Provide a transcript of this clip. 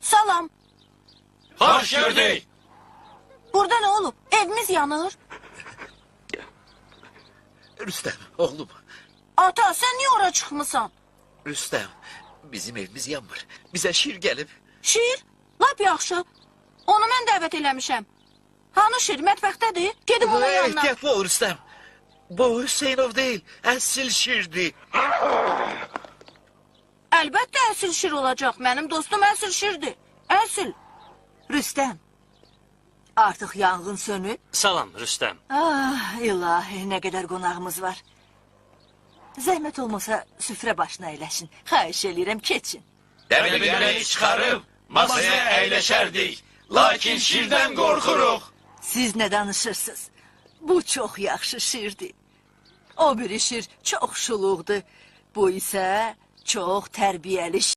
Salam. Hoş gördük. Burada ne olub? Evimiz yanır. Rüstem oğlum. Ata, sen niye ora çıxmısan? Rüstem bizim evimiz yanmır. Bize şiir gelip. Şir? Lap yaxşı. Onu mən dəvət eləmişəm. Hanı şir? Mətbəxdədir. Gedib onun yanına. Ehtiyatlı ol Rüstem. Bu Hüseyinov değil. Esil şiirdi. Əlbəttə əsil şir olacaq. Mənim dostum əsil şirdir. Əsil. Rüstem, artık yangın sönüp. Salam Rüstem. Ah ilahi, ne kadar qonağımız var. Zəhmət olmasa süfrə başına əyləşin. Xahiş eləyirəm, keçin. Dəvələri çıxarıb masaya əyləşərdik. Lakin şirdən qorxuruq. Siz ne danışırsınız? Bu çok yaxşı şirdi. O biri şir çok şuluqdur. Bu ise çok tərbiyəli